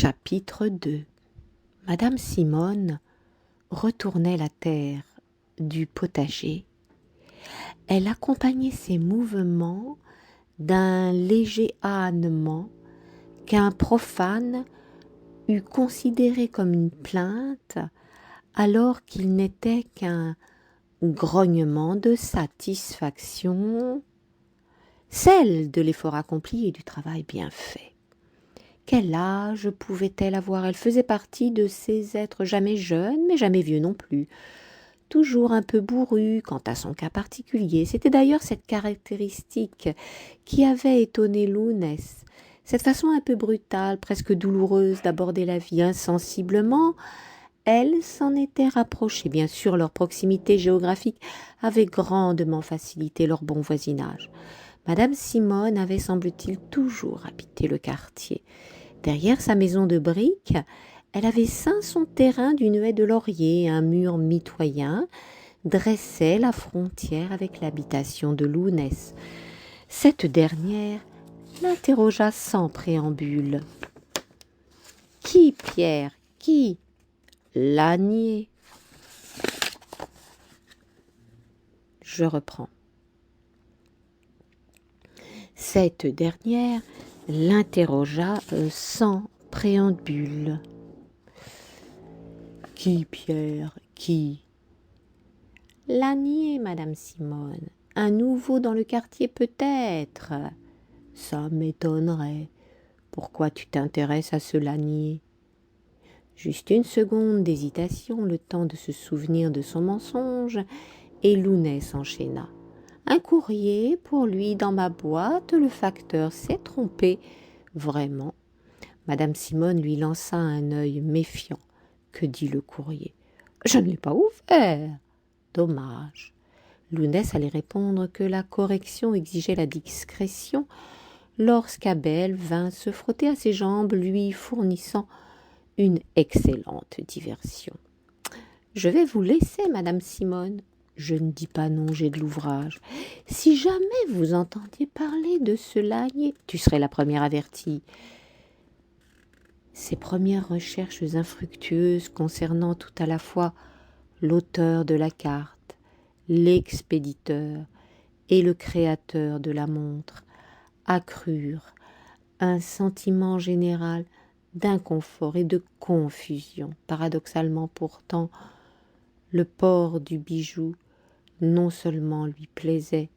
Chapitre 2. Madame Simone retournait la terre du potager. Elle accompagnait ses mouvements d'un léger ânement qu'un profane eût considéré comme une plainte, alors qu'il n'était qu'un grognement de satisfaction, celle de l'effort accompli et du travail bien fait. Quel âge pouvait-elle avoir? Elle faisait partie de ces êtres jamais jeunes, mais jamais vieux non plus, toujours un peu bourrus quant à son cas particulier. C'était d'ailleurs cette caractéristique qui avait étonné Lounès, cette façon un peu brutale, presque douloureuse d'aborder la vie insensiblement. Elle s'en était rapprochée. Bien sûr, leur proximité géographique avait grandement facilité leur bon voisinage. Madame Simone avait, semble-t-il, toujours habité le quartier. Derrière sa maison de briques, elle avait ceint son terrain d'une haie de laurier. Un mur mitoyen dressait la frontière avec l'habitation de Lounès. Cette dernière l'interrogea sans préambule. « Qui, Pierre, qui ?»« Lanier. » Je reprends. Cette dernière l'interrogea sans préambule. « Qui, Pierre, qui ?» ?»« Lanier, Madame Simone. Un nouveau dans le quartier peut-être. »« Ça m'étonnerait. Pourquoi tu t'intéresses à ce Lanier ?» Juste une seconde d'hésitation, le temps de se souvenir de son mensonge, et Lounès enchaîna. « Un courrier pour lui dans ma boîte, le facteur s'est trompé. Vraiment. » Madame Simone lui lança un œil méfiant. « Que dit le courrier ? » ?»« Je ne l'ai pas ouvert. » »« Dommage. » Lounès allait répondre que la correction exigeait la discrétion lorsqu'Abel vint se frotter à ses jambes, lui fournissant une excellente diversion. « Je vais vous laisser, Madame Simone. » »« Je ne dis pas non, j'ai de l'ouvrage. Si jamais vous entendiez parler de ce Lanier, tu serais la première avertie. » Ses premières recherches infructueuses concernant tout à la fois l'auteur de la carte, l'expéditeur et le créateur de la montre accrurent un sentiment général d'inconfort et de confusion. Paradoxalement pourtant, le port du bijou non seulement lui plaisait,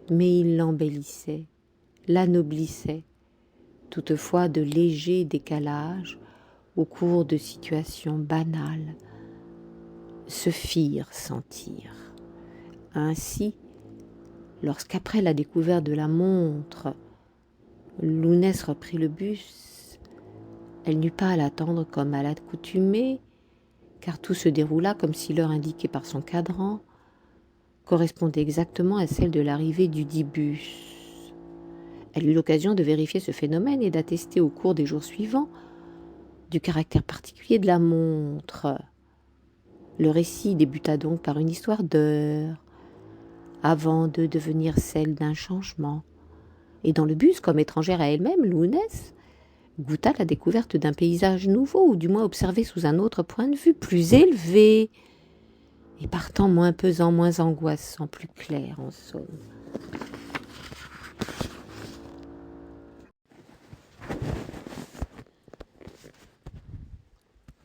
mais il l'embellissait, l'anoblissait. Toutefois, de légers décalages au cours de situations banales se firent sentir. Ainsi, lorsqu'après la découverte de la montre, Lounès reprit le bus, elle n'eut pas à l'attendre comme à l'accoutumée, car tout se déroula comme si l'heure indiquée par son cadran correspondait exactement à celle de l'arrivée du dit bus. Elle eut l'occasion de vérifier ce phénomène et d'attester au cours des jours suivants du caractère particulier de la montre. Le récit débuta donc par une histoire d'heures, avant de devenir celle d'un changement. Et dans le bus, comme étrangère à elle-même, Lounès goûta la découverte d'un paysage nouveau, ou du moins observé sous un autre point de vue, plus élevé, et partant moins pesant, moins angoissant, plus clair en somme.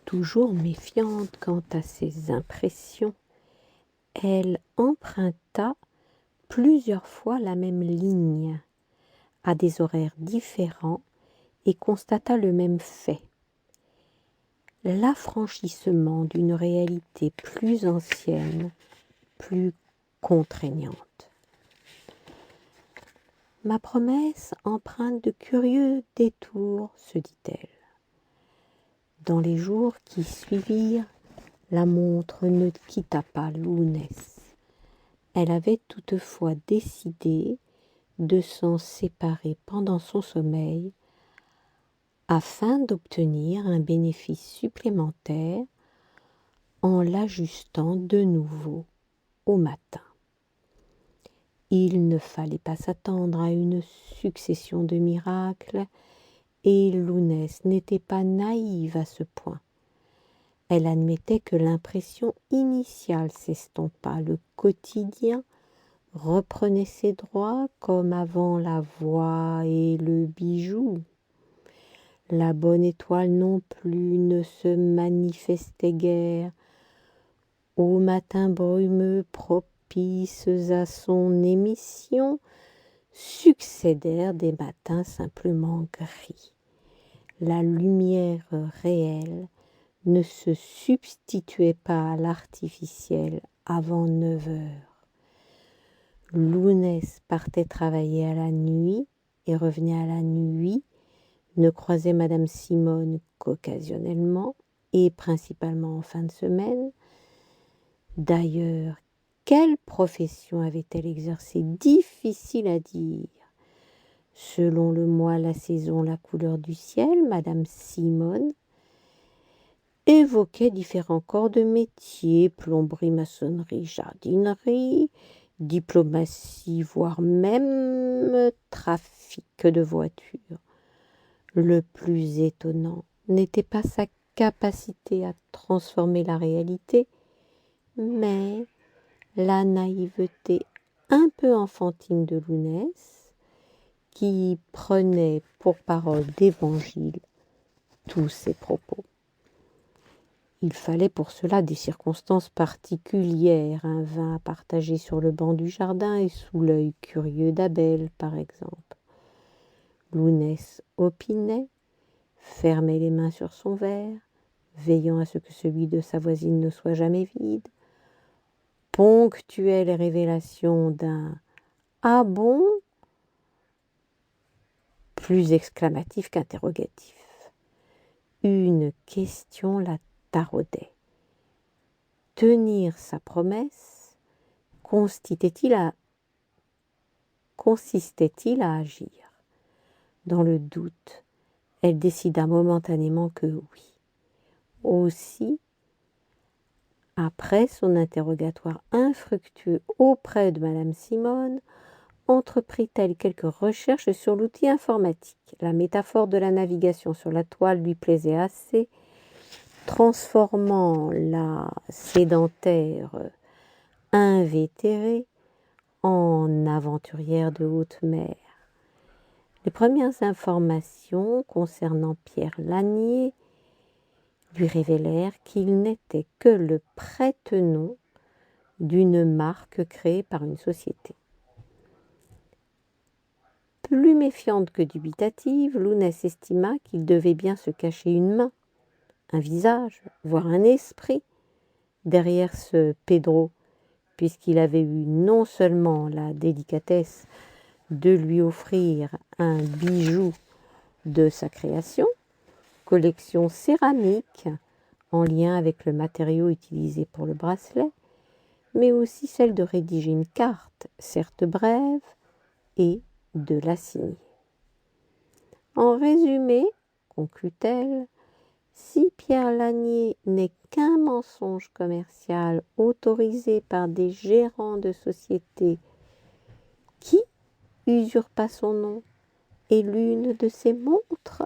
Toujours méfiante quant à ses impressions, elle emprunta plusieurs fois la même ligne, à des horaires différents, et constata le même fait. L'affranchissement d'une réalité plus ancienne, plus contraignante. Ma promesse emprunte de curieux détours, se dit-elle. Dans les jours qui suivirent, la montre ne quitta pas Lounès. Elle avait toutefois décidé de s'en séparer pendant son sommeil afin d'obtenir un bénéfice supplémentaire en l'ajustant de nouveau au matin. Il ne fallait pas s'attendre à une succession de miracles Et Lounès n'était pas naïve à ce point. Elle admettait que l'impression initiale s'estompa, le quotidien reprenait ses droits comme avant la voix et le bijou. La bonne étoile non plus ne se manifestait guère. Au matin brumeux propices à son émission, succédèrent des matins simplement gris. La lumière réelle ne se substituait pas à l'artificiel avant 9 heures. Lounès partait travailler à la nuit et revenait à la nuit, ne croisait Madame Simone qu'occasionnellement et principalement en fin de semaine. D'ailleurs, quelle profession avait-elle exercée? Difficile à dire. Selon le mois, la saison, la couleur du ciel, Madame Simone évoquait différents corps de métier, plomberie, maçonnerie, jardinerie, diplomatie, voire même trafic de voitures. Le plus étonnant n'était pas sa capacité à transformer la réalité, mais la naïveté un peu enfantine de Lounès, qui prenait pour parole d'évangile tous ses propos. Il fallait pour cela des circonstances particulières, un vin à partager sur le banc du jardin et sous l'œil curieux d'Abel, par exemple. Lounès opinait, fermait les mains sur son verre, veillant à ce que celui de sa voisine ne soit jamais vide, ponctuait les révélations d'un « Ah bon ?» plus exclamatif qu'interrogatif. Une question la taraudait. Tenir sa promesse consistait-il à agir? Dans le doute, elle décida momentanément que oui. Aussi, après son interrogatoire infructueux auprès de Madame Simone, entreprit-elle quelques recherches sur l'outil informatique. La métaphore de la navigation sur la toile lui plaisait assez, transformant la sédentaire invétérée en aventurière de haute mer. Les premières informations concernant Pierre Lanier lui révélèrent qu'il n'était que le prête-nom d'une marque créée par une société. Plus méfiante que dubitative, Lounès estima qu'il devait bien se cacher une main, un visage, voire un esprit, derrière ce Pedro, puisqu'il avait eu non seulement la délicatesse de lui offrir un bijou de sa création, collection céramique en lien avec le matériau utilisé pour le bracelet, mais aussi celle de rédiger une carte, certes brève, et de la signer. En résumé, conclut-elle, si Pierre Lanier n'est qu'un mensonge commercial autorisé par des gérants de société qui usurpa son nom et l'une de ses montres.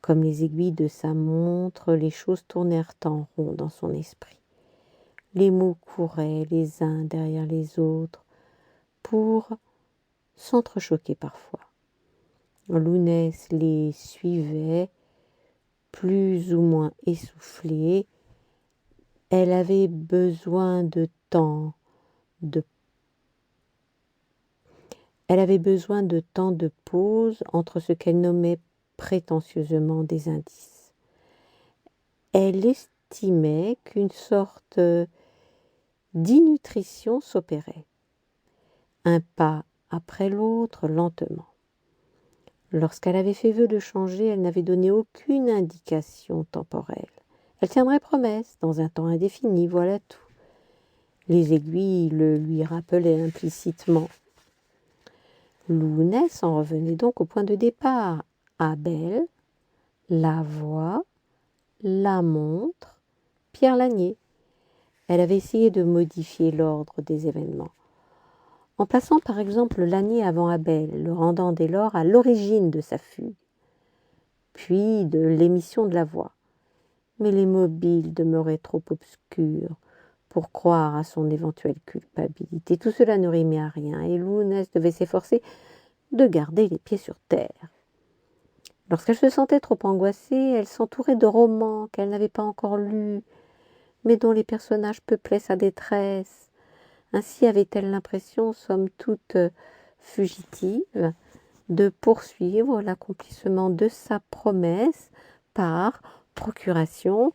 Comme les aiguilles de sa montre, les choses tournèrent en rond dans son esprit. Les mots couraient les uns derrière les autres pour s'entrechoquer parfois. Lounès les suivait, plus ou moins essoufflée. Elle avait besoin de temps, de pause entre ce qu'elle nommait prétentieusement des indices. Elle estimait qu'une sorte d'inutrition s'opérait, un pas après l'autre, lentement. Lorsqu'elle avait fait vœu de changer, elle n'avait donné aucune indication temporelle. Elle tiendrait promesse, dans un temps indéfini, voilà tout. Les aiguilles le lui rappelaient implicitement. Lounès en revenait donc au point de départ. Abel, la voix, la montre, Pierre Lanier. Elle avait essayé de modifier l'ordre des événements. en plaçant par exemple l'ânier avant Abel, le rendant dès lors à l'origine de sa fugue, puis de l'émission de la voix. Mais les mobiles demeuraient trop obscurs pour croire à son éventuelle culpabilité. Tout cela ne rimait à rien, et Lounès devait s'efforcer de garder les pieds sur terre. Lorsqu'elle se sentait trop angoissée, elle s'entourait de romans qu'elle n'avait pas encore lus, mais dont les personnages peuplaient sa détresse. Ainsi avait-elle l'impression, somme toute fugitive, de poursuivre l'accomplissement de sa promesse par procuration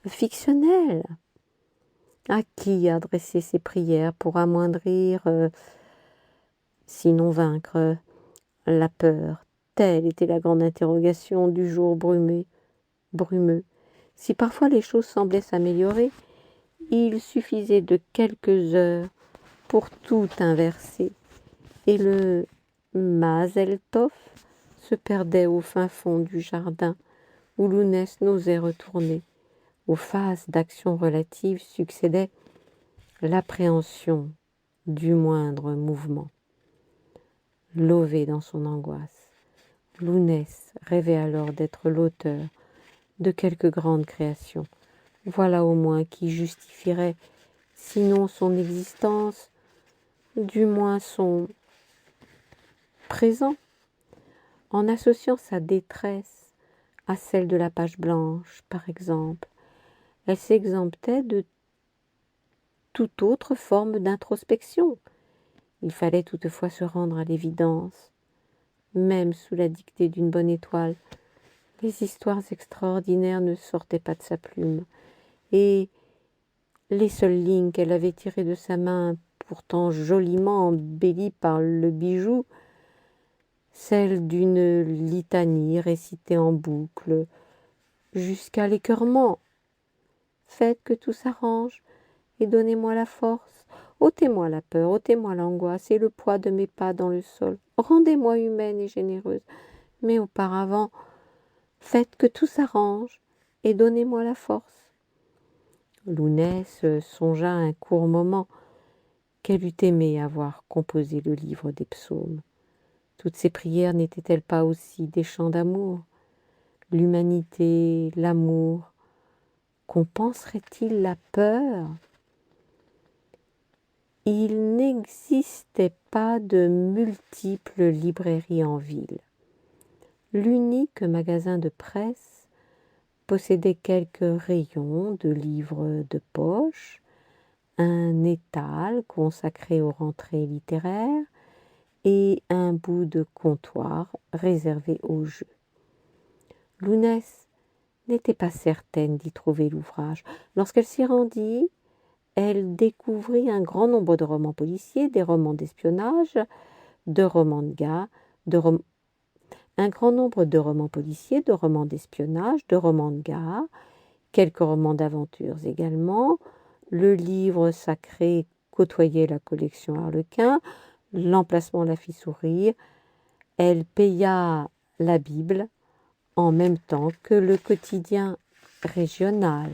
fictionnelle. À qui adresser ses prières pour amoindrir, sinon vaincre, la peur? Telle était la grande interrogation du jour brumeux. Si parfois les choses semblaient s'améliorer, il suffisait de quelques heures pour tout inverser, et le Mazel Tov se perdait au fin fond du jardin où Lounès n'osait retourner. Aux phases d'action relative succédait l'appréhension du moindre mouvement. Lové dans son angoisse, Lounès rêvait alors d'être l'auteur de quelque grande création. Voilà au moins qui justifierait, sinon son existence, du moins son présent, en associant sa détresse à celle de la page blanche, par exemple. Elle s'exemptait de toute autre forme d'introspection. Il fallait toutefois se rendre à l'évidence. Même sous la dictée d'une bonne étoile, les histoires extraordinaires ne sortaient pas de sa plume, et les seules lignes qu'elle avait tirées de sa main, pourtant joliment embellie par le bijou, celles d'une litanie récitée en boucle, jusqu'à l'écœurement. Faites que tout s'arrange, et donnez-moi la force. Ôtez-moi la peur, ôtez-moi l'angoisse et le poids de mes pas dans le sol. Rendez-moi humaine et généreuse. Mais auparavant, faites que tout s'arrange et donnez-moi la force. Lounès songea un court moment qu'elle eût aimé avoir composé le livre des psaumes. Toutes ces prières n'étaient-elles pas aussi des chants d'amour? L'humanité, l'amour, compenserait-il la peur? Il n'existait pas de multiples librairies en ville. L'unique magasin de presse possédait quelques rayons de livres de poche, un étal consacré aux rentrées littéraires et un bout de comptoir réservé aux jeux. Lounès n'était pas certaine d'y trouver l'ouvrage. Lorsqu'elle s'y rendit, elle découvrit un grand nombre de romans policiers, des romans d'espionnage, de romans de gars, un grand nombre de romans policiers, de romans d'espionnage, de romans de gars, quelques romans d'aventures également. Le livre sacré côtoyait la collection Harlequin, l'emplacement la fit sourire. Elle paya la Bible en même temps que le quotidien régional.